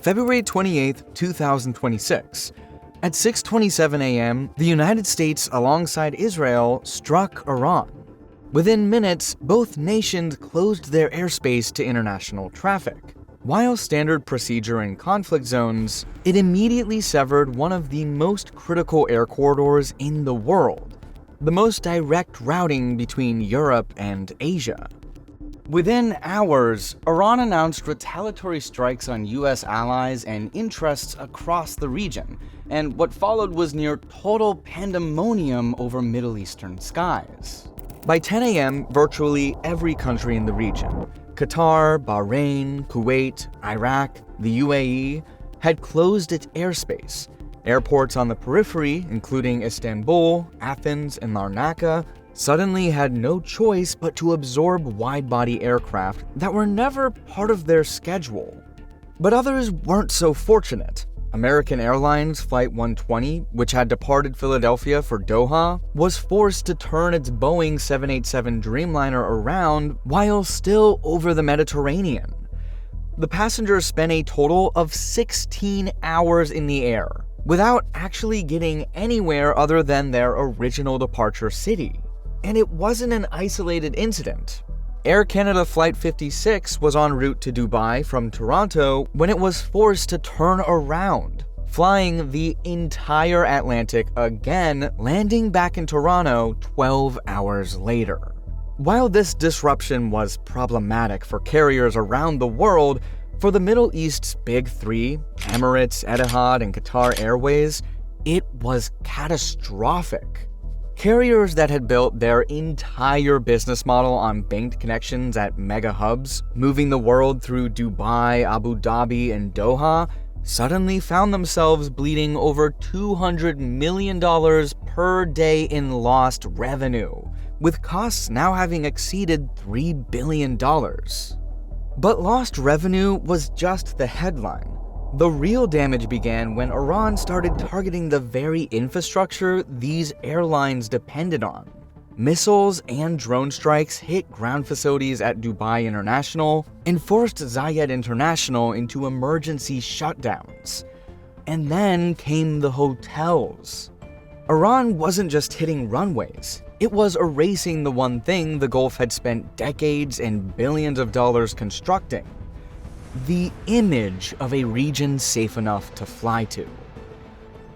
February 28, 2026. At 6:27 a.m., the United States alongside Israel struck Iran. Within minutes, both nations closed their airspace to international traffic. While standard procedure in conflict zones, it immediately severed one of the most critical air corridors in the world, the most direct routing between Europe and Asia. Within hours, Iran announced retaliatory strikes on US allies and interests across the region, and what followed was near total pandemonium over Middle Eastern skies. By 10 a.m., virtually every country in the region, Qatar, Bahrain, Kuwait, Iraq, the UAE, had closed its airspace. Airports on the periphery, including Istanbul, Athens, and Larnaca, suddenly had no choice but to absorb wide-body aircraft that were never part of their schedule. But others weren't so fortunate. American Airlines Flight 120, which had departed Philadelphia for Doha, was forced to turn its Boeing 787 Dreamliner around while still over the Mediterranean. The passengers spent a total of 16 hours in the air, without actually getting anywhere other than their original departure city. And it wasn't an isolated incident. Air Canada Flight 56 was en route to Dubai from Toronto when it was forced to turn around, flying the entire Atlantic again, landing back in Toronto 12 hours later. While this disruption was problematic for carriers around the world, for the Middle East's big three, Emirates, Etihad, and Qatar Airways, it was catastrophic. Carriers that had built their entire business model on banked connections at mega hubs, moving the world through Dubai, Abu Dhabi, and Doha, suddenly found themselves bleeding over $200 million per day in lost revenue, with costs now having exceeded $3 billion. But lost revenue was just the headline. The real damage began when Iran started targeting the very infrastructure these airlines depended on. Missiles and drone strikes hit ground facilities at Dubai International and forced Zayed International into emergency shutdowns. And then came the hotels. Iran wasn't just hitting runways, it was erasing the one thing the Gulf had spent decades and billions of dollars constructing: the image of a region safe enough to fly to.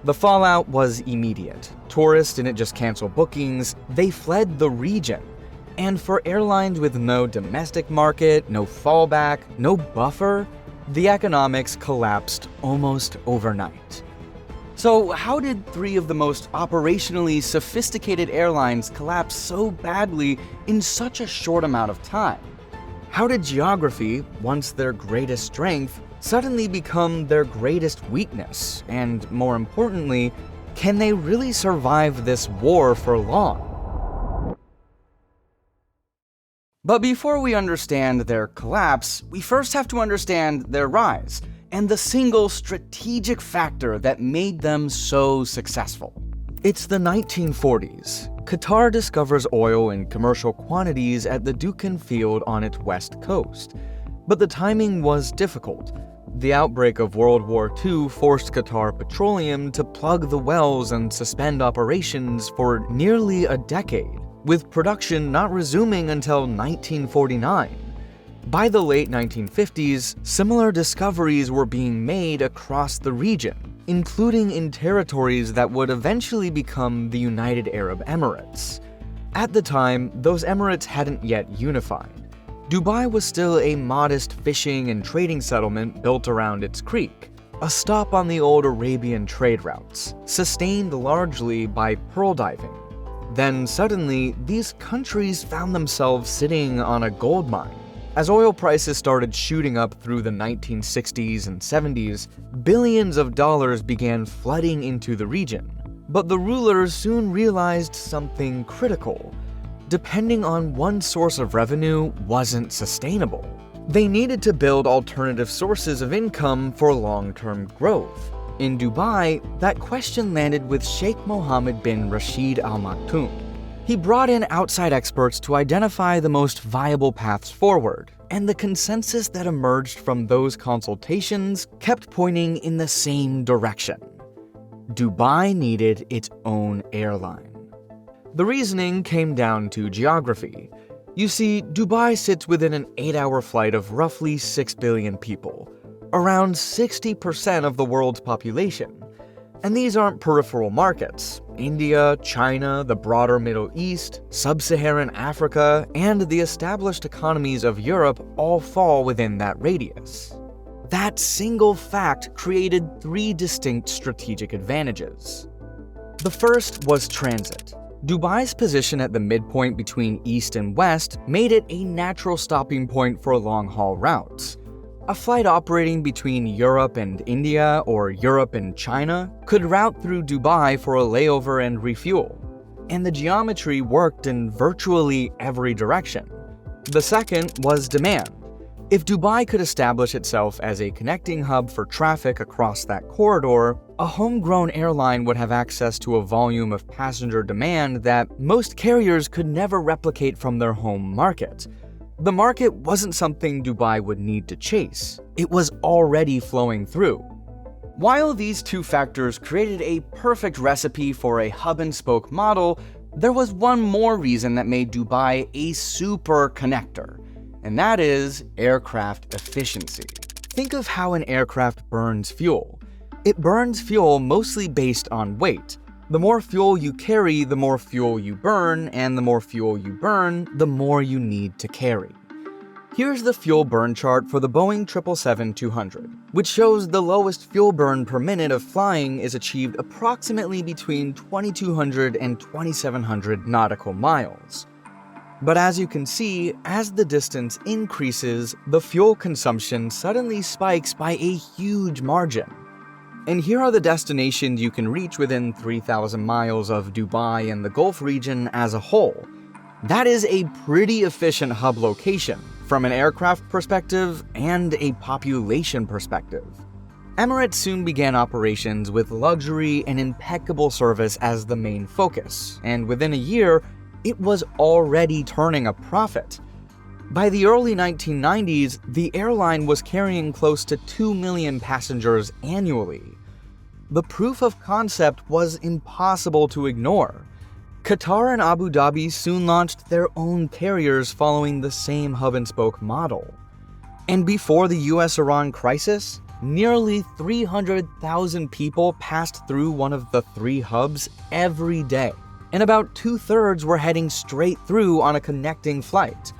The fallout was immediate. Tourists didn't just cancel bookings, they fled the region. And for airlines with no domestic market, no fallback, no buffer, the economics collapsed almost overnight. So how did three of the most operationally sophisticated airlines collapse so badly in such a short amount of time? How did geography, once their greatest strength, suddenly become their greatest weakness? And more importantly, can they really survive this war for long? But before we understand their collapse, we first have to understand their rise, and the single strategic factor that made them so successful. It's the 1940s. Qatar discovers oil in commercial quantities at the Duqin field on its west coast. But the timing was difficult. The outbreak of World War II forced Qatar Petroleum to plug the wells and suspend operations for nearly a decade, with production not resuming until 1949. By the late 1950s, similar discoveries were being made across the region, including in territories that would eventually become the United Arab Emirates. At the time, those emirates hadn't yet unified. Dubai was still a modest fishing and trading settlement built around its creek, a stop on the old Arabian trade routes, sustained largely by pearl diving. Then suddenly, these countries found themselves sitting on a gold mine. As oil prices started shooting up through the 1960s and 70s, billions of dollars began flooding into the region. But the rulers soon realized something critical. Depending on one source of revenue wasn't sustainable. They needed to build alternative sources of income for long-term growth. In Dubai, that question landed with Sheikh Mohammed bin Rashid Al Maktoum. He brought in outside experts to identify the most viable paths forward, and the consensus that emerged from those consultations kept pointing in the same direction. Dubai needed its own airline. The reasoning came down to geography. You see, Dubai sits within an 8-hour flight of roughly 6 billion people, around 60% of the world's population. And these aren't peripheral markets. India, China, the broader Middle East, Sub-Saharan Africa, and the established economies of Europe all fall within that radius. That single fact created 3 distinct strategic advantages. The first was transit. Dubai's position at the midpoint between East and West made it a natural stopping point for long-haul routes. A flight operating between Europe and India or Europe and China could route through Dubai for a layover and refuel, and the geometry worked in virtually every direction. The second was demand. If Dubai could establish itself as a connecting hub for traffic across that corridor, a homegrown airline would have access to a volume of passenger demand that most carriers could never replicate from their home market. The market wasn't something Dubai would need to chase. It was already flowing through. While these 2 factors created a perfect recipe for a hub-and-spoke model, there was one more reason that made Dubai a super connector, and that is aircraft efficiency. Think of how an aircraft burns fuel. It burns fuel mostly based on weight. The more fuel you carry, the more fuel you burn, and the more fuel you burn, the more you need to carry. Here's the fuel burn chart for the Boeing 777-200, which shows the lowest fuel burn per minute of flying is achieved approximately between 2,200 and 2,700 nautical miles. But as you can see, as the distance increases, the fuel consumption suddenly spikes by a huge margin. And here are the destinations you can reach within 3,000 miles of Dubai and the Gulf region as a whole. That is a pretty efficient hub location, from an aircraft perspective and a population perspective. Emirates soon began operations with luxury and impeccable service as the main focus, and within a year, it was already turning a profit. By the early 1990s, the airline was carrying close to 2 million passengers annually. The proof of concept was impossible to ignore. Qatar and Abu Dhabi soon launched their own carriers following the same hub-and-spoke model. And before the US-Iran crisis, nearly 300,000 people passed through one of the 3 hubs every day, and about 2/3 were heading straight through on a connecting flight.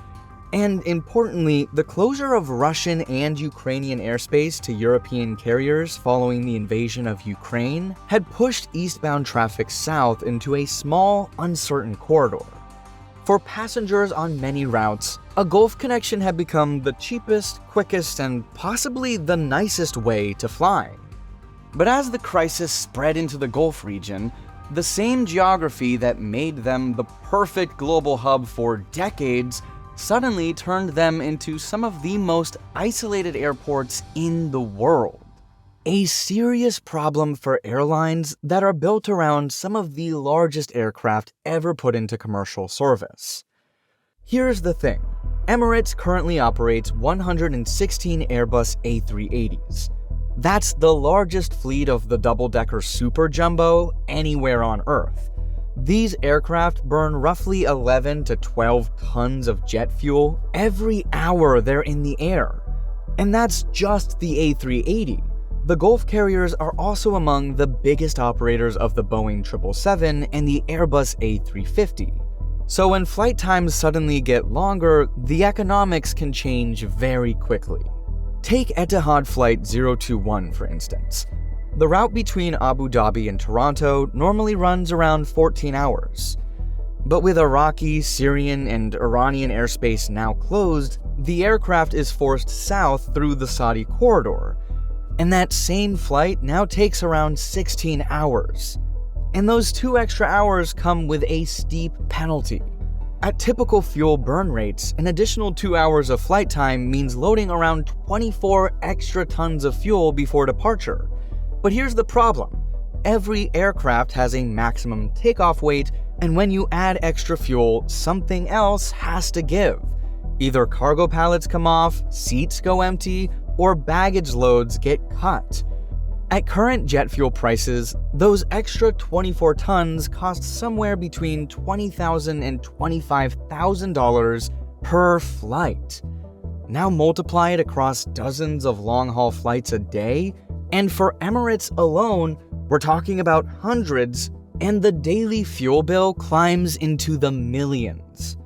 And importantly, the closure of Russian and Ukrainian airspace to European carriers following the invasion of Ukraine had pushed eastbound traffic south into a small, uncertain corridor. For passengers on many routes, a Gulf connection had become the cheapest, quickest, and possibly the nicest way to fly. But as the crisis spread into the Gulf region, the same geography that made them the perfect global hub for decades suddenly turned them into some of the most isolated airports in the world. A serious problem for airlines that are built around some of the largest aircraft ever put into commercial service. Here's the thing. Emirates currently operates 116 Airbus A380s. That's the largest fleet of the double-decker Super Jumbo anywhere on Earth. These aircraft burn roughly 11 to 12 tons of jet fuel every hour they're in the air. And that's just the A380. The Gulf carriers are also among the biggest operators of the Boeing 777 and the Airbus A350. So when flight times suddenly get longer, the economics can change very quickly. Take Etihad Flight 021, for instance. The route between Abu Dhabi and Toronto normally runs around 14 hours. But with Iraqi, Syrian, and Iranian airspace now closed, the aircraft is forced south through the Saudi corridor. And that same flight now takes around 16 hours. And those 2 extra hours come with a steep penalty. At typical fuel burn rates, an additional 2 hours of flight time means loading around 24 extra tons of fuel before departure. But here's the problem. Every aircraft has a maximum takeoff weight, and when you add extra fuel, something else has to give. Either cargo pallets come off, seats go empty, or baggage loads get cut. At current jet fuel prices, those extra 24 tons cost somewhere between $20,000 and $25,000 per flight. Now multiply it across dozens of long-haul flights a day, and for Emirates alone, we're talking about hundreds, and the daily fuel bill climbs into the millions.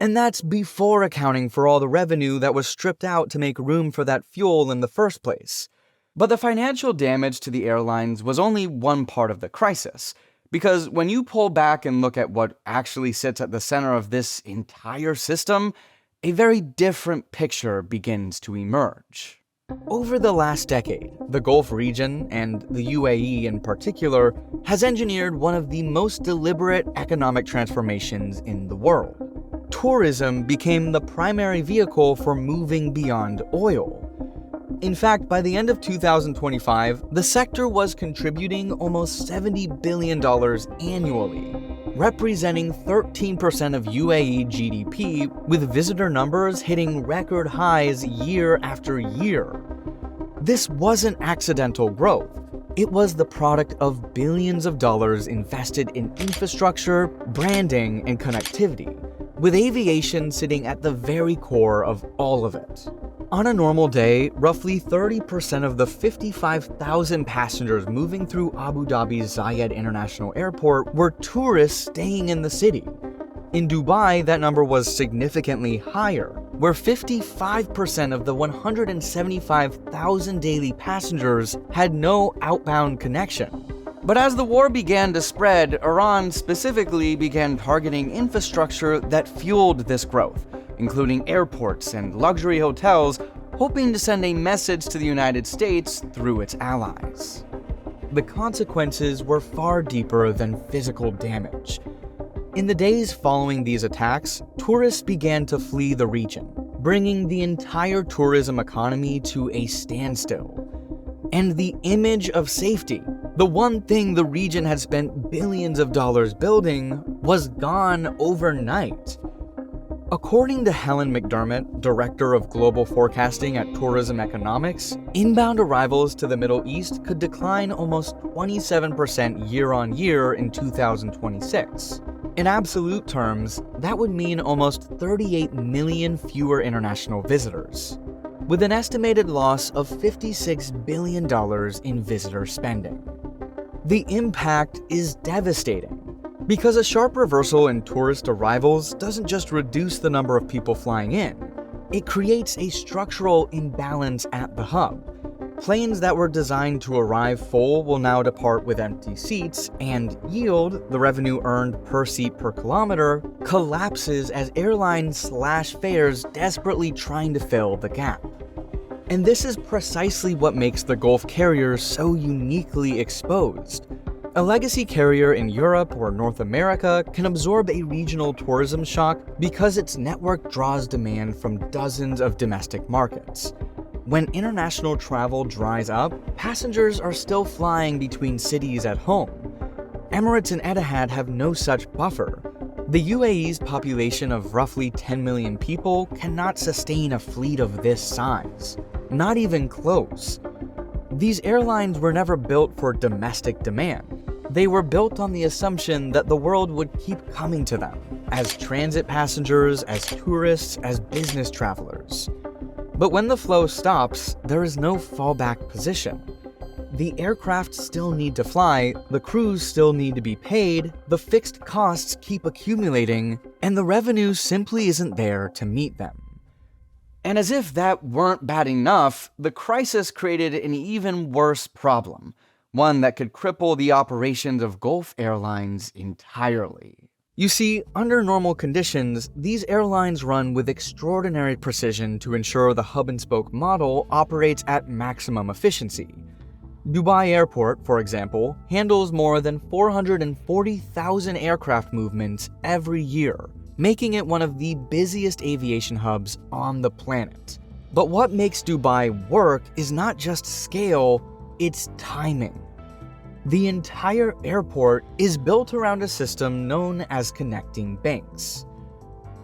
And that's before accounting for all the revenue that was stripped out to make room for that fuel in the first place. But the financial damage to the airlines was only one part of the crisis, because when you pull back and look at what actually sits at the center of this entire system, a very different picture begins to emerge. Over the last decade, the Gulf region, and the UAE in particular, has engineered one of the most deliberate economic transformations in the world. Tourism became the primary vehicle for moving beyond oil. In fact, by the end of 2025, the sector was contributing almost $70 billion annually, representing 13% of UAE GDP, with visitor numbers hitting record highs year after year. This wasn't accidental growth. It was the product of billions of dollars invested in infrastructure, branding, and connectivity, with aviation sitting at the very core of all of it. On a normal day, roughly 30% of the 55,000 passengers moving through Abu Dhabi's Zayed International Airport were tourists staying in the city. In Dubai, that number was significantly higher, where 55% of the 175,000 daily passengers had no outbound connection. But as the war began to spread, Iran specifically began targeting infrastructure that fueled this growth, including airports and luxury hotels, hoping to send a message to the United States through its allies. The consequences were far deeper than physical damage. In the days following these attacks, tourists began to flee the region, bringing the entire tourism economy to a standstill. And the image of safety, the one thing the region had spent billions of dollars building, was gone overnight. According to Helen McDermott, Director of Global Forecasting at Tourism Economics, inbound arrivals to the Middle East could decline almost 27% year-on-year in 2026. In absolute terms, that would mean almost 38 million fewer international visitors, with an estimated loss of $56 billion in visitor spending. The impact is devastating, because a sharp reversal in tourist arrivals doesn't just reduce the number of people flying in, it creates a structural imbalance at the hub. Planes that were designed to arrive full will now depart with empty seats, and yield, the revenue earned per seat per kilometer, collapses as airlines slash fares desperately trying to fill the gap. And this is precisely what makes the Gulf carriers so uniquely exposed. A legacy carrier in Europe or North America can absorb a regional tourism shock because its network draws demand from dozens of domestic markets. When international travel dries up, passengers are still flying between cities at home. Emirates and Etihad have no such buffer. The UAE's population of roughly 10 million people cannot sustain a fleet of this size. Not even close. These airlines were never built for domestic demand. They were built on the assumption that the world would keep coming to them, as transit passengers, as tourists, as business travelers. But when the flow stops, there is no fallback position. The aircraft still need to fly, the crews still need to be paid, the fixed costs keep accumulating, and the revenue simply isn't there to meet them. And as if that weren't bad enough, the crisis created an even worse problem, one that could cripple the operations of Gulf Airlines entirely. You see, under normal conditions, these airlines run with extraordinary precision to ensure the hub-and-spoke model operates at maximum efficiency. Dubai Airport, for example, handles more than 440,000 aircraft movements every year, making it one of the busiest aviation hubs on the planet. But what makes Dubai work is not just scale, it's timing. The entire airport is built around a system known as connecting banks.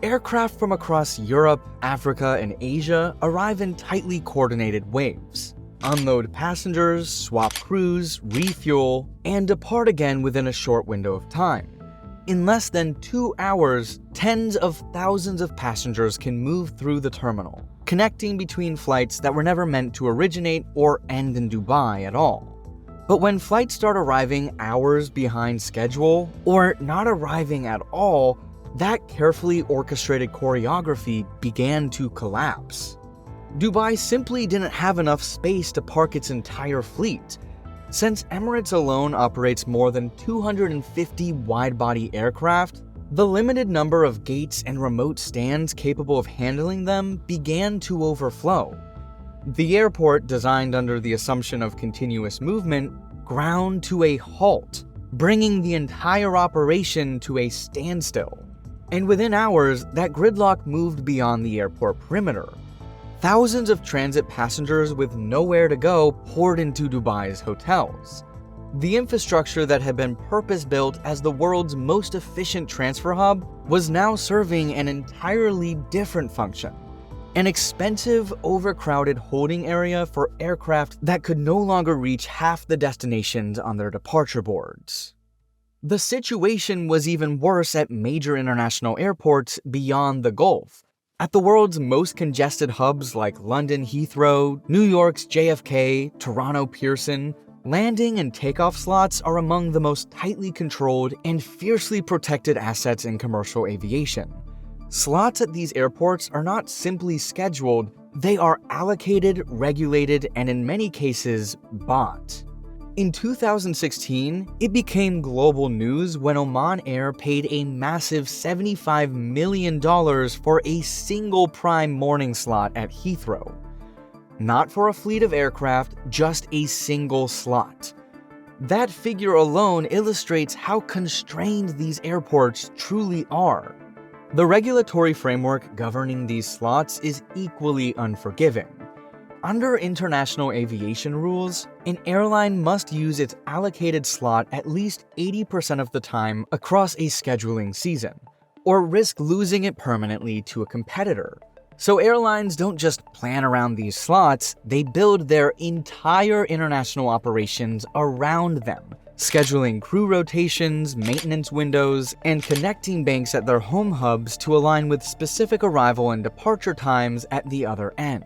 Aircraft from across Europe, Africa, and Asia arrive in tightly coordinated waves, unload passengers, swap crews, refuel, and depart again within a short window of time. In less than 2 hours, tens of thousands of passengers can move through the terminal, connecting between flights that were never meant to originate or end in Dubai at all. But when flights start arriving hours behind schedule, or not arriving at all, that carefully orchestrated choreography began to collapse. Dubai simply didn't have enough space to park its entire fleet. Since Emirates alone operates more than 250 wide-body aircraft, the limited number of gates and remote stands capable of handling them began to overflow. The airport, designed under the assumption of continuous movement, ground to a halt, bringing the entire operation to a standstill. And within hours, that gridlock moved beyond the airport perimeter. Thousands of transit passengers with nowhere to go poured into Dubai's hotels. The infrastructure that had been purpose-built as the world's most efficient transfer hub was now serving an entirely different function: an expensive, overcrowded holding area for aircraft that could no longer reach half the destinations on their departure boards. The situation was even worse at major international airports beyond the Gulf. At the world's most congested hubs like London Heathrow, New York's JFK, Toronto Pearson, landing and takeoff slots are among the most tightly controlled and fiercely protected assets in commercial aviation. Slots at these airports are not simply scheduled, they are allocated, regulated, and in many cases, bought. In 2016, it became global news when Oman Air paid a massive $75 million for a single prime morning slot at Heathrow. Not for a fleet of aircraft, just a single slot. That figure alone illustrates how constrained these airports truly are. The regulatory framework governing these slots is equally unforgiving. Under international aviation rules, an airline must use its allocated slot at least 80% of the time across a scheduling season, or risk losing it permanently to a competitor. So airlines don't just plan around these slots, they build their entire international operations around them, scheduling crew rotations, maintenance windows, and connecting banks at their home hubs to align with specific arrival and departure times at the other end.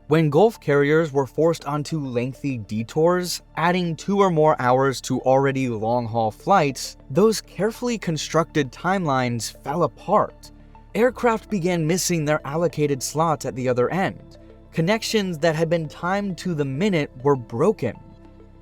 When Gulf carriers were forced onto lengthy detours, adding 2 or more hours to already long-haul flights, those carefully constructed timelines fell apart. Aircraft began missing their allocated slots at the other end. Connections that had been timed to the minute were broken.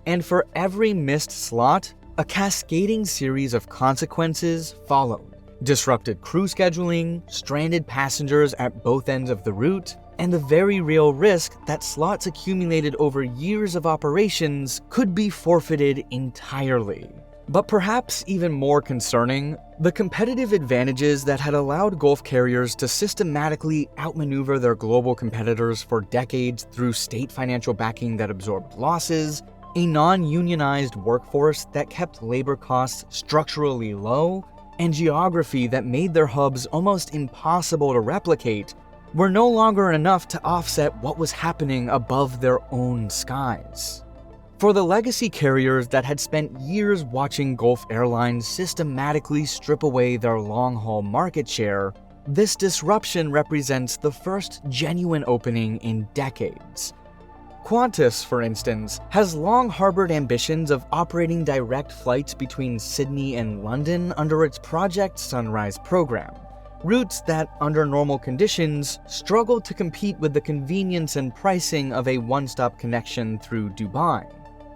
And for every missed slot, a cascading series of consequences followed. Disrupted crew scheduling, stranded passengers at both ends of the route, and the very real risk that slots accumulated over years of operations could be forfeited entirely. But perhaps even more concerning, the competitive advantages that had allowed Gulf carriers to systematically outmaneuver their global competitors for decades through state financial backing that absorbed losses, a non-unionized workforce that kept labor costs structurally low, and geography that made their hubs almost impossible to replicate, were no longer enough to offset what was happening above their own skies. For the legacy carriers that had spent years watching Gulf Airlines systematically strip away their long-haul market share, this disruption represents the first genuine opening in decades. Qantas, for instance, has long harbored ambitions of operating direct flights between Sydney and London under its Project Sunrise program. Routes that, under normal conditions, struggle to compete with the convenience and pricing of a one-stop connection through Dubai.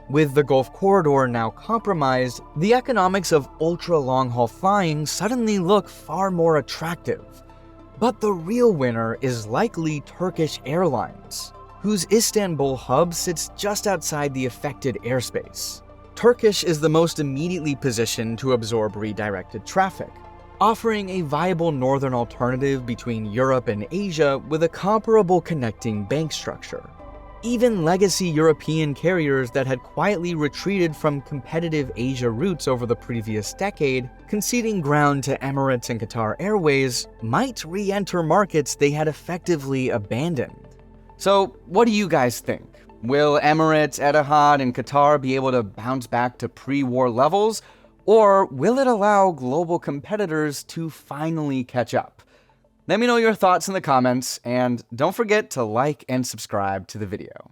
With the Gulf Corridor now compromised, the economics of ultra-long-haul flying suddenly look far more attractive. But the real winner is likely Turkish Airlines, whose Istanbul hub sits just outside the affected airspace. Turkish is the most immediately positioned to absorb redirected traffic, offering a viable northern alternative between Europe and Asia with a comparable connecting bank structure. Even legacy European carriers that had quietly retreated from competitive Asia routes over the previous decade, conceding ground to Emirates and Qatar Airways, might re-enter markets they had effectively abandoned. So, what do you guys think? Will Emirates, Etihad, and Qatar be able to bounce back to pre-war levels? Or will it allow global competitors to finally catch up? Let me know your thoughts in the comments, and don't forget to like and subscribe to the video.